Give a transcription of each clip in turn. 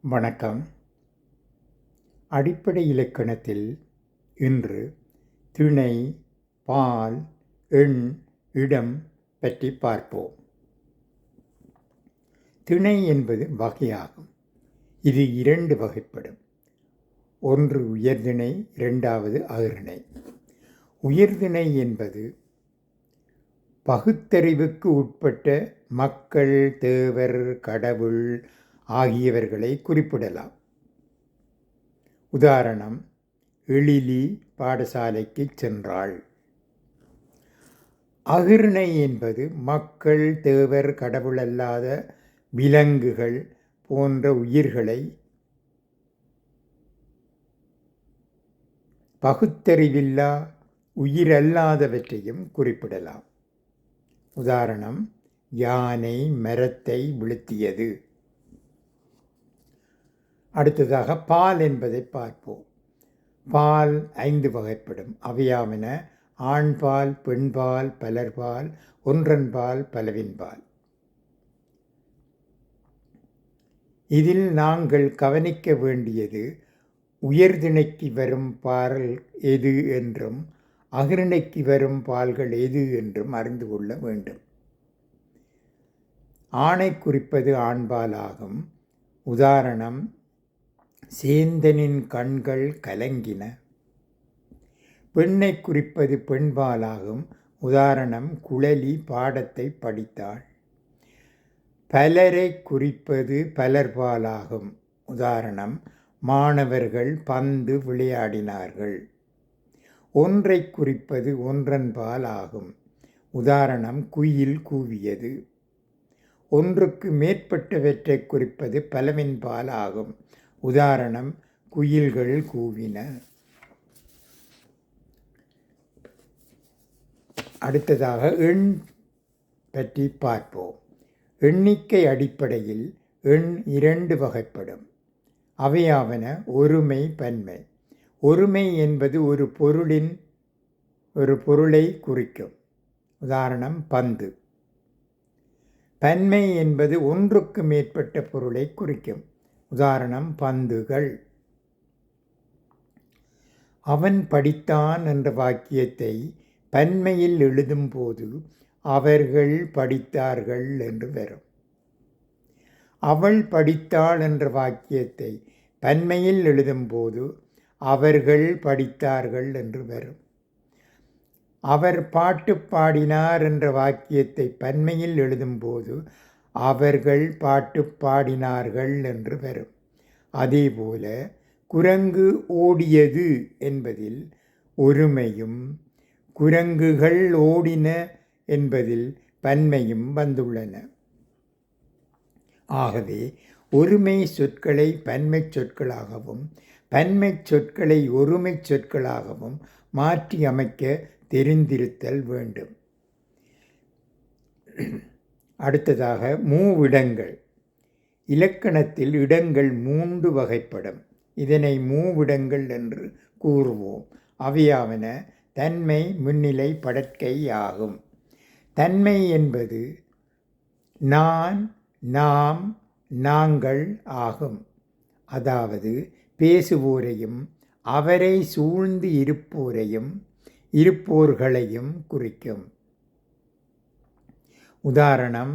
வணக்கம். அடிப்படை இலக்கணத்தில் இன்று திணை, பால், எண், இடம் பற்றி பார்ப்போம். திணை என்பது வகையாகும். இது 2 வகைப்படும். ஒன்று உயர்திணை, 2வது அஃறிணை. உயர்திணை என்பது பகுத்தறிவுக்கு உட்பட்ட மக்கள், தேவர், கடவுள் ஆகியவர்களை குறிப்பிடலாம். உதாரணம், எழிலி பாடசாலைக்கு சென்றாள். அஃறிணை என்பது மக்கள், தேவர், கடவுள் அல்லாத விலங்குகள் போன்ற உயிர்களை பகுத்தறிவில்லா உயிரல்லாதவற்றையும் குறிப்பிடலாம். உதாரணம், யானை மரத்தை வீழ்த்தியது. அடுத்ததாக பால் என்பதை பார்ப்போம். பால் 5 வகைப்படும். அவையாவன ஆண்பால், பெண்பால், பலர்பால், ஒன்றன்பால், பலவின்பால். இதில் நாங்கள் கவனிக்க வேண்டியது உயர்திணைக்கு வரும் பால் எது என்றும் அஃறிணைக்கு வரும் பால்கள் எது என்றும் அறிந்து கொள்ள வேண்டும். ஆணை குறிப்பது ஆண்பால் ஆகும். உதாரணம், சேந்தனின் கண்கள் கலங்கின. பெண்ணை குறிப்பது பெண்பாலாகும். உதாரணம், குழலி பாடத்தை படித்தாள். பலரை குறிப்பது பலர்பாலாகும். உதாரணம், மாணவர்கள் பந்து விளையாடினார்கள். ஒன்றை குறிப்பது ஒன்றன்பால் ஆகும். உதாரணம், குயில் கூவியது. ஒன்றுக்கு மேற்பட்டவற்றை குறிப்பது பலவின்பால் ஆகும். உதாரணம், குயில்கள் கூவின. அடுத்ததாக எண் பற்றி பார்ப்போம். எண்ணிக்கை அடிப்படையில் எண் 2 வகைப்படும். அவையாவன ஒருமை, பன்மை. ஒருமை என்பது ஒரு பொருளை குறிக்கும். உதாரணம், பந்து. பன்மை என்பது ஒன்றுக்கு மேற்பட்ட பொருளை குறிக்கும். உதாரணம், பந்துகள். அவன் படித்தான் என்ற வாக்கியத்தை பன்மையில் எழுதும்போது அவர்கள் படித்தார்கள் என்று வரும். அவள் படித்தாள் என்ற வாக்கியத்தை பன்மையில் எழுதும்போது அவர்கள் படித்தார்கள் என்று வரும். அவர் பாட்டு பாடினார் என்ற வாக்கியத்தை பன்மையில் எழுதும்போது அவர்கள் பாட்டு பாடினார்கள் என்று வரும். அதேபோல குரங்கு ஓடியது என்பதில் ஒருமையும் குரங்குகள் ஓடின என்பதில் பன்மையும் வந்துள்ளன. ஆகவே ஒருமை சொற்களை பன்மை சொற்களாகவும் பன்மை சொற்களை ஒருமை சொற்களாகவும் மாற்றி அமைக்க தெரிந்திருத்தல் வேண்டும். அடுத்ததாக மூவிடங்கள். இலக்கணத்தில் இடங்கள் 3 வகைப்படும். இதனை மூவிடங்கள் என்று கூறுவோம். அவையாவன தன்மை, முன்னிலை, படர்க்கை ஆகும். தன்மை என்பது நான், நாம், நாங்கள் ஆகும். அதாவது பேசுவோரையும் அவரை சூழ்ந்து இருப்போர்களையும் குறிக்கும். உதாரணம்,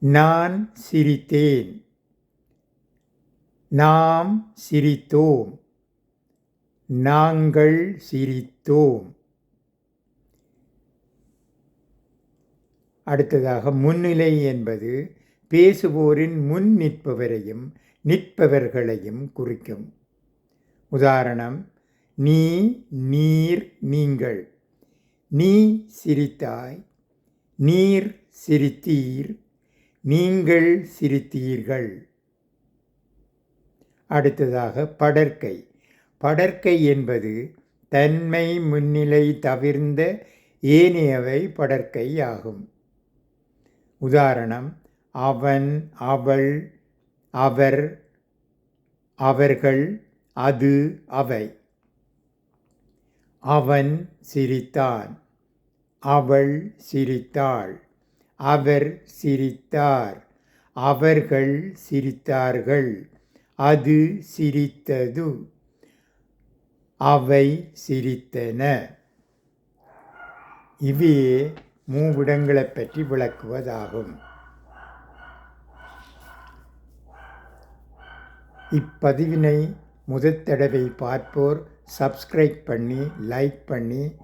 நான் சிரித்தேன், நாம் சிரித்தோம், நாங்கள் சிரித்தோம். அடுத்ததாக முன்னிலை என்பது பேசுவோரின் முன் நிற்பவரையும் நிற்பவர்களையும் குறிக்கும். உதாரணம், நீ, நீர், நீங்கள். நீ சிரித்தாய், நீர் சிரித்தீர், நீங்கள் சிரித்தீர்கள். அடுத்ததாக படர்க்கை. படர்க்கை என்பது தன்மை, முன்னிலை தவிர்ந்த ஏனையவை படர்க்கை ஆகும். உதாரணம், அவன், அவள், அவர், அவர்கள், அது, அவை. அவன் சிரித்தான், அவள் சிரித்தாள், அவர் சிரித்தார், அவர்கள் சிரித்தார்கள். அது சிரித்தது. அவை சிரித்தன. இவையே மூவிடங்களைப் பற்றி விளக்குவதாகும். இப்பதிவினை முதற் தடவை பார்ப்போர் சப்ஸ்கிரைப் பண்ணி லைக் பண்ணி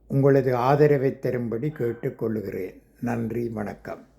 உங்களது ஆதரவை தரும்படி கேட்டுக்கொள்கிறேன். நன்றி, வணக்கம்.